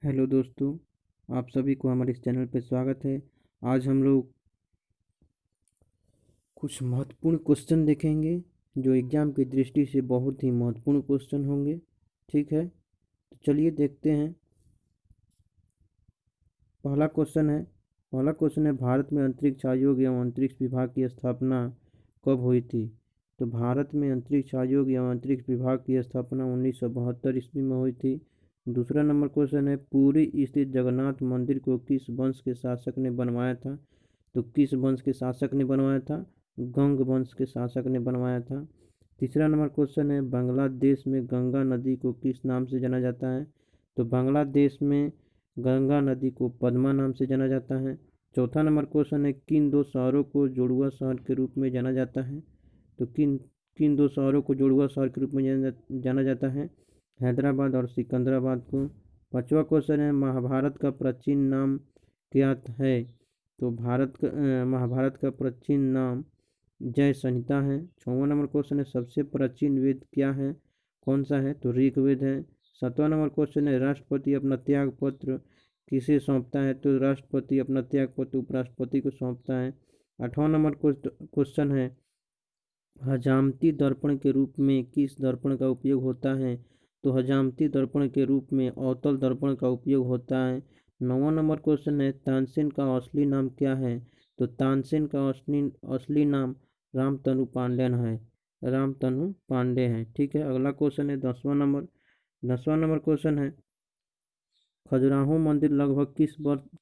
Hello दोस्तों, आप सभी को हमारे इस चैनल पे स्वागत है। आज हम लोग कुछ महत्वपूर्ण क्वेश्चन देखेंगे जो एग्ज़ाम की दृष्टि से बहुत ही महत्वपूर्ण क्वेश्चन होंगे। ठीक है, तो चलिए देखते हैं। पहला क्वेश्चन है भारत में अंतरिक्ष आयोग एवं अंतरिक्ष विभाग की स्थापना कब हुई थी? तो भारत में अंतरिक्ष आयोग एवं अंतरिक्ष विभाग की स्थापना 1972 ईस्वी में हुई थी। दूसरा नंबर क्वेश्चन है पुरी स्थित जगन्नाथ मंदिर को किस वंश के शासक ने बनवाया था? तो किस वंश के शासक ने बनवाया था? गंग वंश के शासक ने बनवाया था। तीसरा नंबर क्वेश्चन है बांग्लादेश में गंगा नदी को किस नाम से जाना जाता है? तो बांग्लादेश में गंगा नदी को पद्मा नाम से जाना जाता है। चौथा नंबर क्वेश्चन है किन दो शहरों को जुड़वा शहर के रूप में जाना जाता है? तो किन किन दो शहरों को जुड़वा शहर के रूप में जाना जाता है? हैदराबाद और सिकंदराबाद को। पांचवा क्वेश्चन है महाभारत का प्राचीन नाम क्या है? तो महाभारत का प्राचीन नाम जय संहिता है। छठवां नंबर क्वेश्चन है सबसे प्राचीन वेद क्या है? कौन सा है? तो ऋग्वेद है। सातवां नंबर क्वेश्चन है राष्ट्रपति अपना त्याग पत्र किसे सौंपता है? तो राष्ट्रपति अपना त्याग पत्र उपराष्ट्रपति को सौंपता है। आठवां नंबर क्वेश्चन है हजामती दर्पण के रूप में किस दर्पण का उपयोग होता है? तो हजामती दर्पण के रूप में अवतल दर्पण का उपयोग होता है। नौवां नंबर क्वेश्चन है तानसेन का असली नाम क्या है? तो तानसेन का असली नाम रामतनु पांड्यन है। रामतनु पांडे है। ठीक है, अगला क्वेश्चन है 10वां नंबर क्वेश्चन है खजुराहो मंदिर लगभग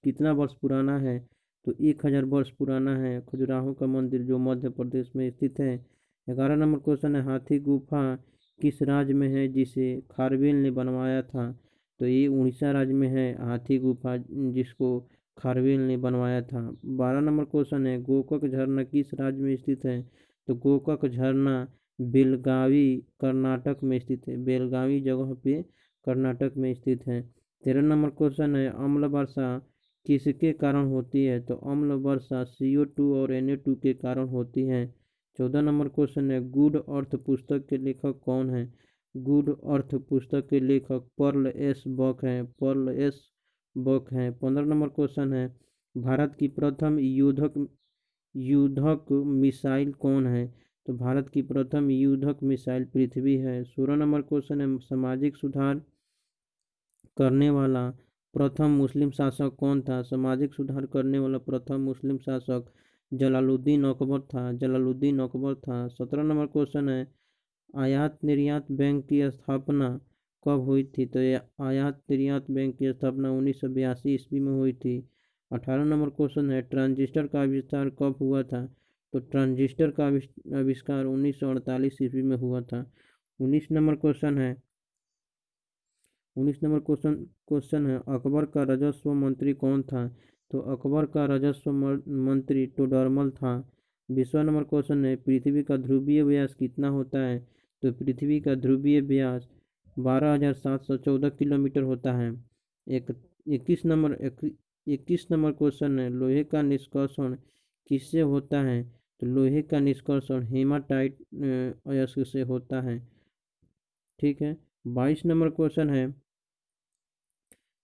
कितना वर्ष पुराना है? तो 1000 वर्ष पुराना है खजुराहो का मंदिर जो मध्य प्रदेश में स्थित है। 11 नंबर क्वेश्चन है हाथी गुफा किस राज्य में है जिसे खारवेल ने बनवाया था? तो ये उड़ीसा राज्य में है हाथी गुफा जिसको खारवेल ने बनवाया था। 12 नंबर क्वेश्चन है गोकक झरना किस राज्य में स्थित है? तो गोकक झरना बेलगावी कर्नाटक में स्थित है। बेलगावी जगह पे कर्नाटक में स्थित है। 13 नंबर क्वेश्चन है अम्ल वर्षा किसके कारण होती है? तो अम्ल वर्षा CO2 और Na2 के कारण होती है। 14 नंबर क्वेश्चन है गुड अर्थ पुस्तक के लेखक कौन है? गुड अर्थ पुस्तक के लेखक पर्ल एस बक हैं। 15 नंबर क्वेश्चन है भारत की प्रथम युद्धक मिसाइल कौन है? तो भारत की प्रथम युद्धक मिसाइल पृथ्वी है। 16 नंबर क्वेश्चन है सामाजिक सुधार करने वाला प्रथम मुस्लिम शासक कौन था? सामाजिक सुधार करने वाला प्रथम मुस्लिम शासक जलालुद्दीन अकबर था। 17 नंबर क्वेश्चन है आयात निर्यात बैंक की स्थापना कब हुई थी? तो ये आयात निर्यात बैंक की स्थापना 1982 ईस्वी में हुई थी। 18 नंबर क्वेश्चन है ट्रांजिस्टर का आविष्कार कब हुआ था? तो ट्रांजिस्टर का आविष्कार 1948 ईस्वी में हुआ था। 19 नंबर क्वेश्चन है अकबर का राजस्व मंत्री कौन था? तो अकबर का राजस्व मंत्री टोडरमल था। 20वां नंबर क्वेश्चन है पृथ्वी का ध्रुवीय व्यास कितना होता है? तो पृथ्वी का ध्रुवीय व्यास 12,714 किलोमीटर होता है। एक 21 नंबर क्वेश्चन है लोहे का निष्कर्षण किससे होता है? तो लोहे का निष्कर्षण हेमाटाइट अयस्क से होता है। ठीक है, 22 नंबर क्वेश्चन है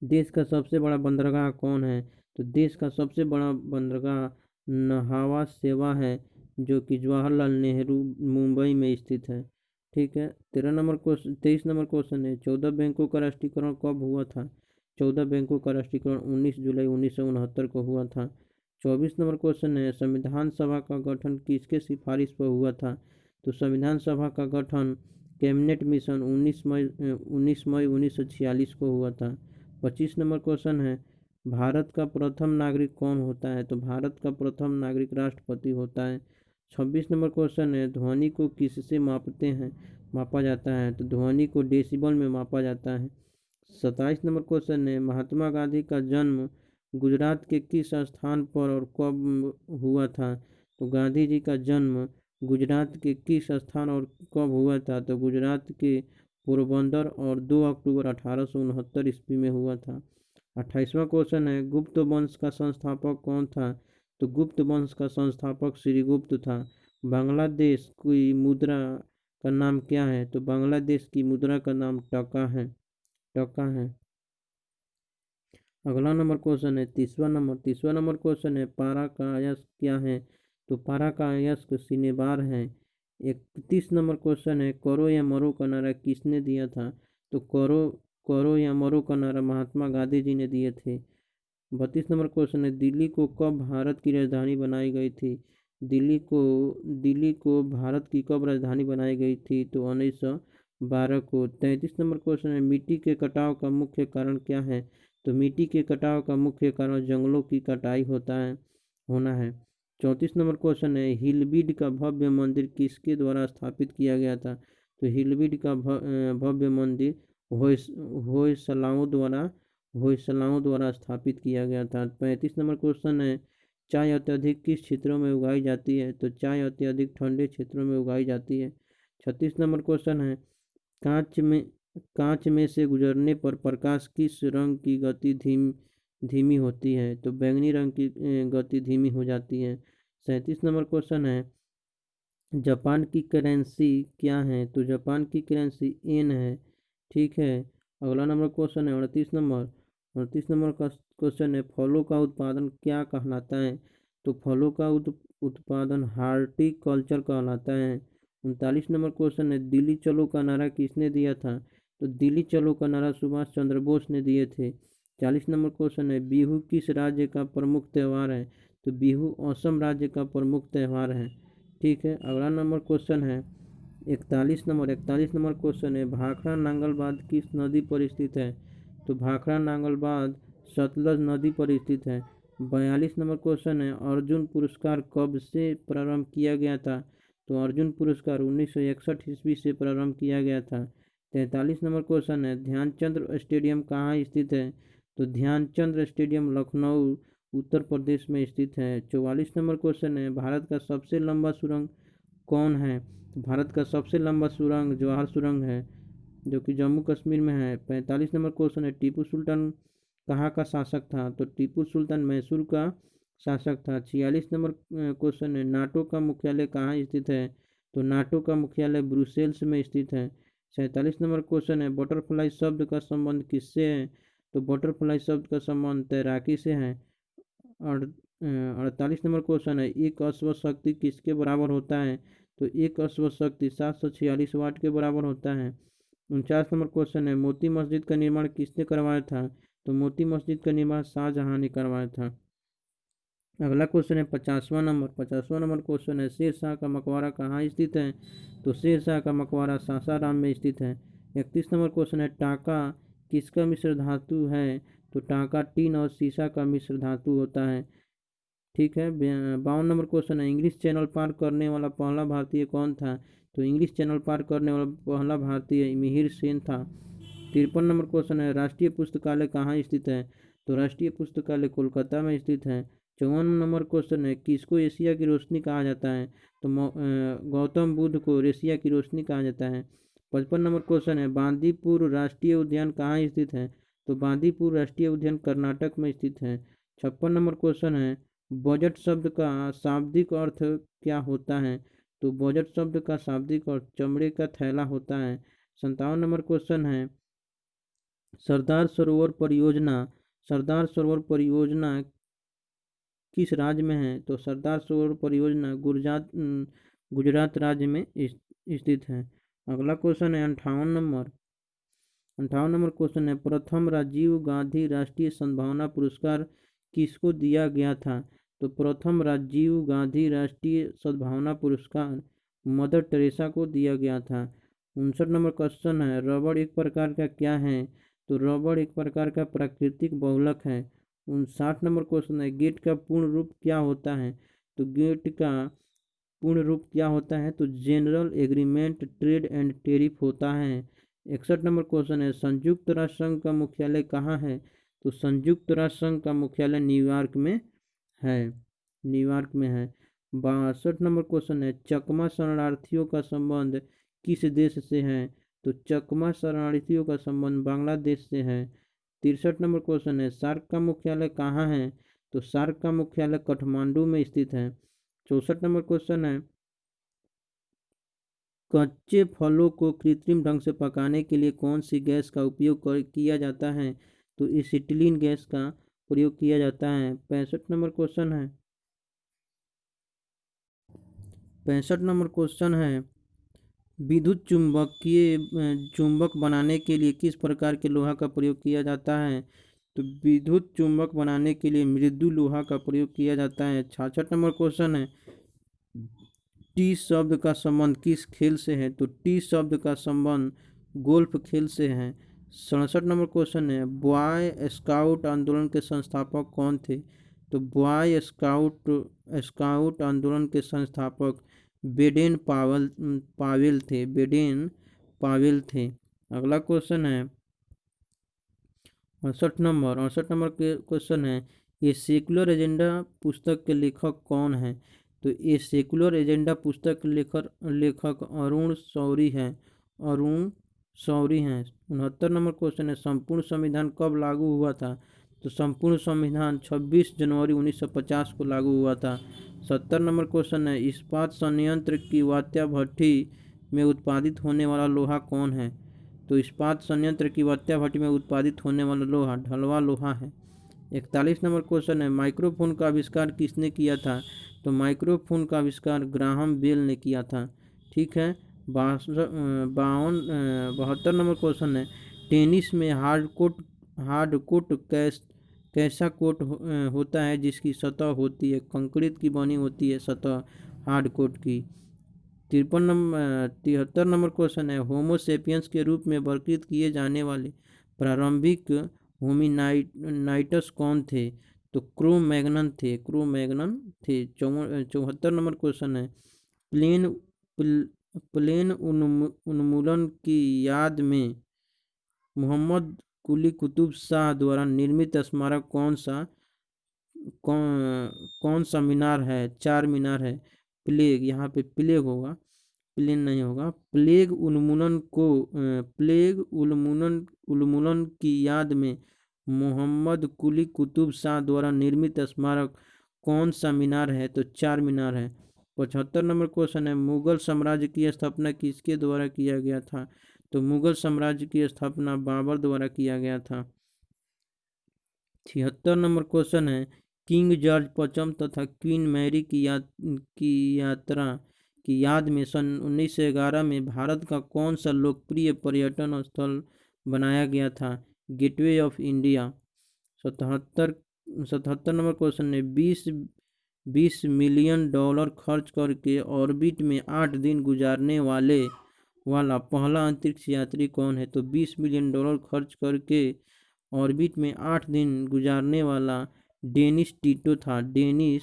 देश का सबसे बड़ा बंदरगाह कौन है? तो देश का सबसे बड़ा बंदरगाह नहावा शेवा है जो कि जवाहरलाल नेहरू मुंबई में स्थित है। ठीक है, 23 नंबर क्वेश्चन है 14 बैंकों का राष्ट्रीयकरण कब हुआ था? 14 बैंकों का राष्ट्रीयकरण 19 जुलाई 1969 को हुआ था। 24 नंबर क्वेश्चन है संविधान सभा का गठन किसके सिफारिश पर हुआ था? तो संविधान सभा का गठन कैबिनेट मिशन 19 मई 1946 को हुआ था। 25 नंबर क्वेश्चन है भारत का प्रथम नागरिक कौन होता है? तो भारत का प्रथम नागरिक राष्ट्रपति होता है। 26 नंबर क्वेश्चन है ध्वनि को किससे मापा जाता है? तो ध्वनि को डेसिबल में मापा जाता है। 27 नंबर क्वेश्चन है महात्मा गांधी का जन्म गुजरात के किस स्थान पर और कब हुआ था? तो गांधी जी का जन्म गुजरात के किस स्थान और कब हुआ था? तो गुजरात के पोरबंदर और 2 अक्टूबर 1869 ईस्वी में हुआ था। 28वां क्वेश्चन है गुप्त वंश का संस्थापक कौन था? तो गुप्त वंश का संस्थापक श्रीगुप्त था। बांग्लादेश की मुद्रा का नाम क्या है? तो बांग्लादेश की मुद्रा का नाम टका है। अगला नंबर क्वेश्चन है तीसवा नंबर क्वेश्चन है पारा का अयस्क क्या है? तो पारा का अयस्क सिनेबार है। 31 नंबर क्वेश्चन है करो या मरो का नारा किसने दिया था? तो करो या मरो का नारा महात्मा गांधी जी ने दिए थे। 32 नंबर क्वेश्चन है दिल्ली को कब भारत की राजधानी बनाई गई थी? दिल्ली को भारत की कब राजधानी बनाई गई थी? तो 1912 को। 33 नंबर क्वेश्चन है मिट्टी के कटाव का मुख्य कारण क्या है? तो मिट्टी के कटाव का मुख्य कारण जंगलों की कटाई होना है। 34 नंबर क्वेश्चन है हिलबीड का भव्य मंदिर किसके द्वारा स्थापित किया गया था? तो हिलबीड का भव्य मंदिर होयसलाओं द्वारा स्थापित किया गया था। 35 नंबर क्वेश्चन है चाय अत्यधिक किस क्षेत्रों में उगाई जाती है? तो चाय अत्यधिक ठंडे क्षेत्रों में उगाई जाती है। 36 नंबर क्वेश्चन है कांच में कांच में से गुजरने पर प्रकाश किस रंग की गति धीमी होती है? तो बैंगनी रंग की गति धीमी हो जाती है। 37 नंबर क्वेश्चन है जापान की करेंसी क्या है? तो जापान की करेंसी येन है। ठीक है। अगला नंबर क्वेश्चन है 38 नंबर का क्वेश्चन है फलों का उत्पादन क्या कहलाता है? तो फलों का उत्पादन हार्टिकल्चर कहलाता है। 39 नंबर क्वेश्चन है दिल्ली चलो का नारा किसने दिया था? तो दिल्ली चलो का नारा सुभाष चंद्र बोस ने दिए थे। 40 नंबर क्वेश्चन है बिहू किस राज्य का प्रमुख त्यौहार है? तो बिहू असम राज्य का प्रमुख त्यौहार है। ठीक है। अगला नंबर क्वेश्चन है 41 नंबर क्वेश्चन है भाखड़ा नांगलबाद किस नदी पर स्थित है? तो भाखड़ा नांगलबाद सतलज नदी पर स्थित है। 42 नंबर क्वेश्चन है अर्जुन पुरस्कार कब से प्रारंभ किया गया था? तो अर्जुन पुरस्कार 1961 ईस्वी से प्रारंभ किया गया था। 43 नंबर क्वेश्चन है ध्यानचंद स्टेडियम कहाँ स्थित है? तो ध्यानचंद स्टेडियम लखनऊ उत्तर प्रदेश में स्थित है। 44 नंबर क्वेश्चन है भारत का सबसे लंबा सुरंग कौन है? तो भारत का सबसे लंबा सुरंग जवाहर सुरंग है जो कि जम्मू कश्मीर में है। 45 नंबर क्वेश्चन है टीपू सुल्तान कहाँ का शासक था? तो टीपू सुल्तान मैसूर का शासक था। 46 नंबर क्वेश्चन है नाटो का मुख्यालय कहाँ स्थित है? तो नाटो का मुख्यालय ब्रुसेल्स में स्थित है। 47 नंबर क्वेश्चन है बटरफ्लाई शब्द का संबंध किससे है? तो बटरफ्लाई शब्द का संबंध तैराकी से है। 48 नंबर क्वेश्चन है एक अश्व शक्ति किसके बराबर होता है? तो एक अश्व शक्ति 746 वाट के बराबर होता है। 49 नंबर क्वेश्चन है मोती मस्जिद का निर्माण किसने करवाया था? तो मोती मस्जिद का निर्माण शाहजहां ने करवाया था। अगला क्वेश्चन है 50वां नंबर क्वेश्चन है शेर शाह का मकबरा कहाँ स्थित है? तो शेर शाह का मकबरा सासाराम में स्थित है। 31 नंबर क्वेश्चन है टाका किसका मिश्र धातु है? तो टाका टीन और सीसा का मिश्र धातु होता है। ठीक है। 52 नंबर क्वेश्चन है इंग्लिश चैनल पार करने वाला पहला भारतीय कौन था? तो इंग्लिश चैनल पार करने वाला पहला भारतीय मिहिर सेन था। 53 नंबर क्वेश्चन है राष्ट्रीय पुस्तकालय कहाँ स्थित है? तो राष्ट्रीय पुस्तकालय कोलकाता में स्थित है। 54 नंबर क्वेश्चन है किसको एशिया की रोशनी कहा जाता है? तो गौतम बुद्ध को एशिया की रोशनी कहा जाता है। 55 नंबर क्वेश्चन है बांदीपुर राष्ट्रीय उद्यान कहाँ स्थित है? तो बांदीपुर राष्ट्रीय उद्यान कर्नाटक में स्थित है। 56 नंबर क्वेश्चन है बजट शब्द का शाब्दिक अर्थ क्या होता है? तो बजट शब्द का शाब्दिक अर्थ चमड़े का थैला होता है। 57 नंबर क्वेश्चन है सरदार सरोवर परियोजना किस राज्य में है? तो सरदार सरोवर परियोजना गुजरात राज्य में स्थित है। अगला क्वेश्चन है 58 नंबर क्वेश्चन है प्रथम राजीव गांधी राष्ट्रीय सद्भावना पुरस्कार किसको दिया गया था? तो प्रथम राजीव गांधी राष्ट्रीय सद्भावना पुरस्कार मदर टेरेसा को दिया गया था। 59 नंबर क्वेश्चन है रबड़ एक प्रकार का क्या है? तो रबड़ एक प्रकार का प्राकृतिक बहुलक है। 59 नंबर क्वेश्चन है गेट का पूर्ण रूप क्या होता है? तो गेट का पूर्ण रूप क्या होता है? तो general agreement trade and tariff होता है। 61 नंबर क्वेश्चन है संयुक्त राष्ट्र संघ का मुख्यालय कहाँ है? तो संयुक्त राष्ट्र संघ का मुख्यालय न्यूयॉर्क में है। 62 नंबर क्वेश्चन है चकमा शरणार्थियों का संबंध किस देश से है? तो चकमा शरणार्थियों का संबंध बांग्लादेश से है। 63 नंबर क्वेश्चन है सार्क का मुख्यालय कहाँ है? तो सार्क का मुख्यालय काठमांडू में स्थित है। 64 नंबर क्वेश्चन है कच्चे फलों को कृत्रिम ढंग से पकाने के लिए कौन सी गैस का उपयोग किया जाता है? तो एसिटिलीन गैस का प्रयोग किया जाता है। 65 नंबर क्वेश्चन है 65 नंबर क्वेश्चन है विद्युत चुम्बकीय चुंबक बनाने के लिए किस प्रकार के लोहा का प्रयोग किया जाता है। तो विद्युत चुम्बक बनाने के लिए मृदु लोहा का प्रयोग किया जाता है। 66 नंबर क्वेश्चन है टी शब्द का संबंध किस खेल से है। तो टी शब्द का संबंध गोल्फ खेल से है। 67 नंबर क्वेश्चन है बॉय स्काउट आंदोलन के संस्थापक कौन थे। तो बॉय स्काउट स्काउट आंदोलन के संस्थापक बेडेन पावेल थे। बेडेन पावेल थे। अगला क्वेश्चन है 68 नंबर के क्वेश्चन है ये सेकुलर एजेंडा पुस्तक के लेखक कौन है। तो ये सेकुलर एजेंडा पुस्तक के लेखक अरुण शौरी हैं। अरुण शौरी हैं। 69 नंबर क्वेश्चन है संपूर्ण संविधान कब लागू हुआ था। तो संपूर्ण संविधान 26 जनवरी 1950 को लागू हुआ था। 70 नंबर क्वेश्चन है इस्पात संयंत्र की वात्या भट्ठी में उत्पादित होने वाला लोहा कौन है। तो इस्पात संयंत्र की वात्या भट्ठी में उत्पादित होने वाला लोहा ढलवा लोहा है। 41 नंबर क्वेश्चन है माइक्रोफोन का आविष्कार किसने किया था। तो माइक्रोफोन का आविष्कार ग्राहम बेल ने किया था। ठीक है। 72 नंबर क्वेश्चन है टेनिस में हार्ड कोर्ट कैसा कोर्ट होता है जिसकी सतह होती है कंक्रीट की बनी होती है सतह हार्ड कोर्ट की। 73 नंबर क्वेश्चन है होमो सेपियंस के रूप में वर्गीकृत किए जाने वाले प्रारंभिक होमिनाइटस कौन थे। तो क्रो मैग्नन थे। 74 नंबर क्वेश्चन है प्लेन उन्मूलन की याद में मोहम्मद कुली कुतुब शाह द्वारा निर्मित स्मारक कौन सा मीनार है। 4 मीनार है। प्लेग यहाँ पे प्लेग होगा प्लेन नहीं होगा। प्लेग उन्मूलन की याद में मोहम्मद कुली कुतुब शाह द्वारा निर्मित स्मारक कौन सा मीनार है। तो 4 मीनार है। 75 नंबर क्वेश्चन है मुगल साम्राज्य की स्थापना किसके द्वारा किया गया था। तो मुगल साम्राज्य की स्थापना बाबर द्वारा किया गया था। 76 नंबर क्वेश्चन है किंग जॉर्ज पचम तथा क्वीन मैरी की यात्रा की याद में सन 1911 में भारत का कौन सा लोकप्रिय पर्यटन स्थल बनाया गया था। Gateway of India. 77 number question है 20 मिलियन डॉलर खर्च करके ऑर्बिट में 8 दिन गुजारने वाला पहला अंतरिक्ष यात्री कौन है। तो 20 मिलियन डॉलर खर्च करके ऑर्बिट में 8 दिन गुजारने वाला डेनिस टीटो था। डेनिस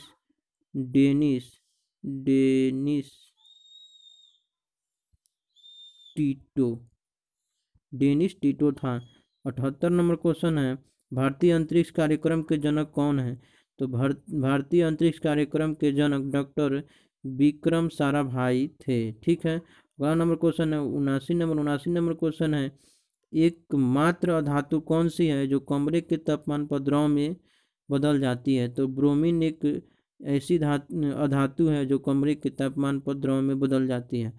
टीटो था। 78 नंबर क्वेश्चन है भारतीय अंतरिक्ष कार्यक्रम के जनक कौन है। तो भारतीय अंतरिक्ष कार्यक्रम के जनक डॉक्टर विक्रम साराभाई थे। ठीक है। अगला नंबर क्वेश्चन है 79 नंबर क्वेश्चन है एकमात्र अधातु कौन सी है जो कमरे के तापमान पर द्रव में बदल जाती है। तो ब्रोमीन एक ऐसी अधातु है जो कमरे के तापमान पर द्रव में बदल जाती है।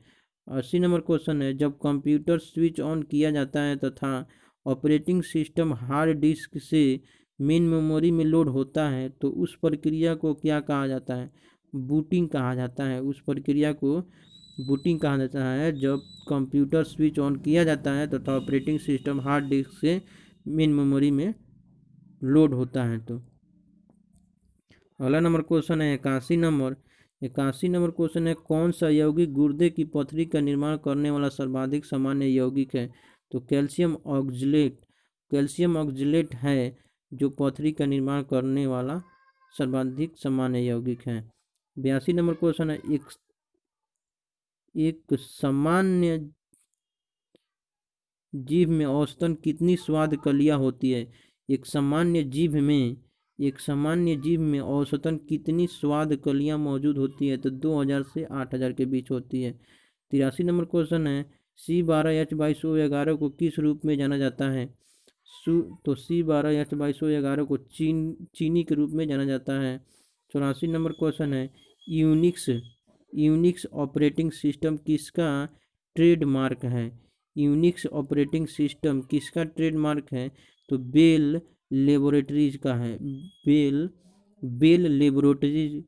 80 नंबर क्वेश्चन है जब कंप्यूटर स्विच ऑन किया जाता है तथा ऑपरेटिंग सिस्टम हार्ड डिस्क से मेन मेमोरी में लोड होता है तो उस प्रक्रिया को क्या कहा जाता है। बूटिंग कहा जाता है। उस प्रक्रिया को बूटिंग कहा जाता है जब कंप्यूटर स्विच ऑन किया जाता है तथा ऑपरेटिंग सिस्टम हार्ड डिस्क से मेन मेमोरी में लोड होता है। तो अगला नंबर क्वेश्चन है 81 नंबर क्वेश्चन है कौन सा यौगिक गुर्दे की पथरी का निर्माण करने वाला सर्वाधिक सामान्य यौगिक है। तो कैल्शियम ऑक्जेलेट है जो पथरी का निर्माण करने वाला सर्वाधिक सामान्य यौगिक है। 82 नंबर क्वेश्चन है एक सामान्य जीभ में औसतन कितनी स्वाद कलियां होती है। एक सामान्य जीभ में औसतन कितनी स्वाद कलियां मौजूद होती है। तो 2000 से 8000 के बीच होती है। 83 नंबर क्वेश्चन है C12H22O11 को किस रूप में जाना जाता है। तो C12H22O11 को चीनी के रूप में जाना जाता है। 84 नंबर क्वेश्चन है यूनिक्स ऑपरेटिंग सिस्टम किसका ट्रेडमार्क है। यूनिक्स ऑपरेटिंग सिस्टम किसका ट्रेडमार्क है। तो बेल लेबोरेटरीज का है। बेल लेबोरेटरीज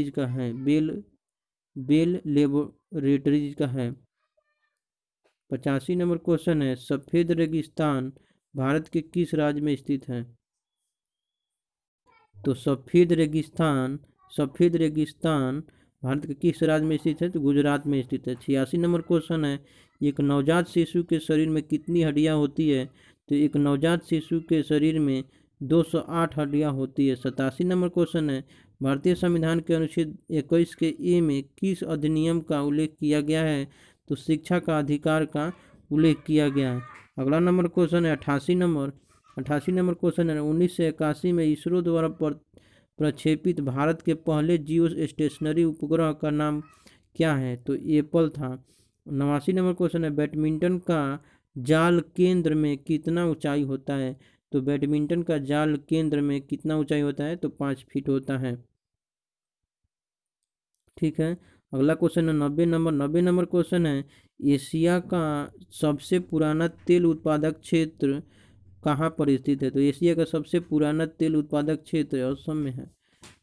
का है। बेल लेबोरेटरीज का है। 85 नंबर क्वेश्चन है, सफेद रेगिस्तान भारत के किस राज्य में स्थित है? तो सफेद रेगिस्तान भारत के किस राज्य में स्थित है? तो गुजरात में स्थित है। 86 नंबर क्वेश्चन है, एक नवजात शिशु के शरीर में कितनी हड्डियां होती है? तो एक नवजात शिशु के शरीर में 208 हड्डियां होती है। 87 नंबर क्वेश्चन है, भारतीय संविधान के अनुच्छेद 21 के ए में किस अधिनियम का उल्लेख किया गया है? तो शिक्षा का अधिकार का उल्लेख किया गया है। अगला नंबर क्वेश्चन है 88 नंबर क्वेश्चन है, 1981 में इसरो द्वारा प्रक्षेपित भारत के पहले जियो स्टेशनरी उपग्रह का नाम क्या है? तो एप्पल था। 89 नंबर क्वेश्चन है, बैडमिंटन का जाल केंद्र में कितना ऊंचाई होता है? तो बैडमिंटन का जाल केंद्र में कितना ऊंचाई होता है? तो 5 फीट होता है। ठीक है, अगला क्वेश्चन है 90 नंबर क्वेश्चन है, एशिया का सबसे पुराना तेल उत्पादक क्षेत्र कहाँ पर स्थित है? तो एशिया का सबसे पुराना तेल उत्पादक क्षेत्र असम में है।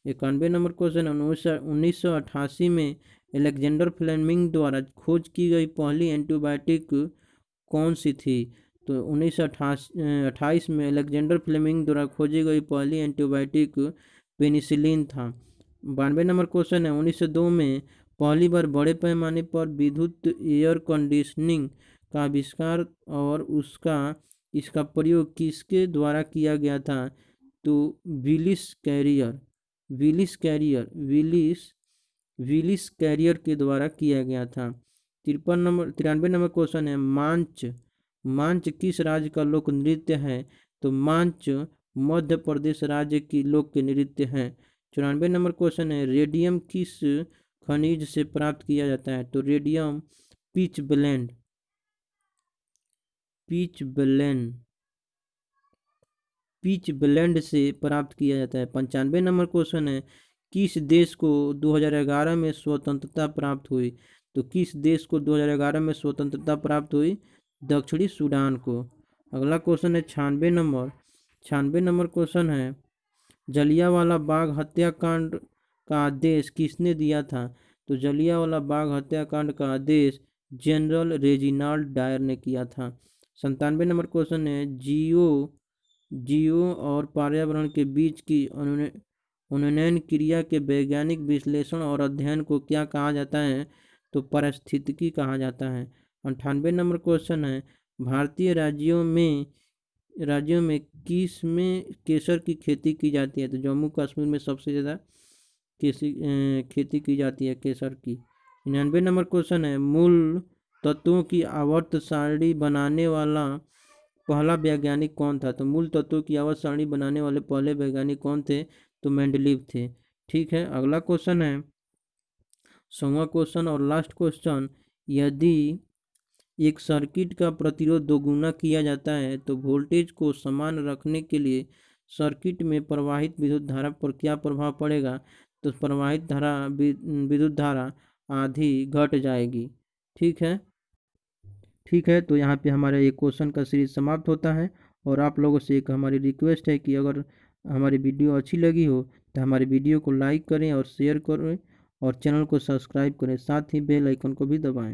91 नंबर क्वेश्चन है, 1988 में अलेक्जेंडर फ्लेमिंग द्वारा खोज की गई पहली एंटीबायोटिक कौन सी थी? तो 1928 में अलेक्जेंडर फ्लेमिंग द्वारा खोजी गई पहली एंटीबायोटिक पेनिसिलिन था। 92 नंबर क्वेश्चन है, 1902 में पहली बार बड़े पैमाने पर विद्युत एयर कंडीशनिंग का आविष्कार और इसका प्रयोग किसके द्वारा किया गया था? तो विलिस कैरियर के द्वारा किया गया था। 93 नंबर क्वेश्चन है, मांच किस राज्य का लोक नृत्य है? तो मांच मध्य प्रदेश राज्य की लोक नृत्य है। 94 नंबर क्वेश्चन है, रेडियम किस खनिज से प्राप्त किया जाता है? तो रेडियम पिच ब्लेंड से प्राप्त किया जाता है। 95 नंबर क्वेश्चन है, किस देश को 2011 में स्वतंत्रता प्राप्त हुई? तो किस देश को 2011 में स्वतंत्रता प्राप्त हुई? दक्षिणी सूडान को। अगला क्वेश्चन है 96 नंबर क्वेश्चन है, जलियांवाला बाग हत्याकांड का आदेश किसने दिया था? तो जलियांवाला बाग हत्याकांड का आदेश जनरल रेजिनाल्ड डायर ने किया था। 97 नंबर क्वेश्चन है, जीव और पर्यावरण के बीच की उन्नयन क्रिया के वैज्ञानिक विश्लेषण और अध्ययन को क्या कहा जाता है? तो पारिस्थितिकी कहा जाता है। 98 नंबर क्वेश्चन है, भारतीय राज्यों में किस में केसर की खेती की जाती है? तो जम्मू कश्मीर में सबसे ज़्यादा खेती की जाती है केसर की। 99 नंबर क्वेश्चन है, मूल तत्वों की आवर्त सारणी बनाने वाला पहला वैज्ञानिक कौन था? तो मूल तत्वों की आवर्त सारणी बनाने वाले पहले वैज्ञानिक कौन थे? तो मेंडलीव थे। ठीक है, अगला क्वेश्चन है 100वां क्वेश्चन और लास्ट क्वेश्चन, यदि एक सर्किट का प्रतिरोध दोगुना किया जाता है तो वोल्टेज को समान रखने के लिए सर्किट में प्रवाहित विद्युत धारा पर क्या प्रभाव पड़ेगा? तो प्रवाहित विद्युत धारा आधी घट जाएगी। ठीक है, तो यहाँ पे हमारे एक क्वेश्चन का सीरीज समाप्त होता है। और आप लोगों से एक हमारी रिक्वेस्ट है कि अगर हमारी वीडियो अच्छी लगी हो तो हमारी वीडियो को लाइक करें और शेयर करें और चैनल को सब्सक्राइब करें, साथ ही बेल आइकन को भी दबाएं।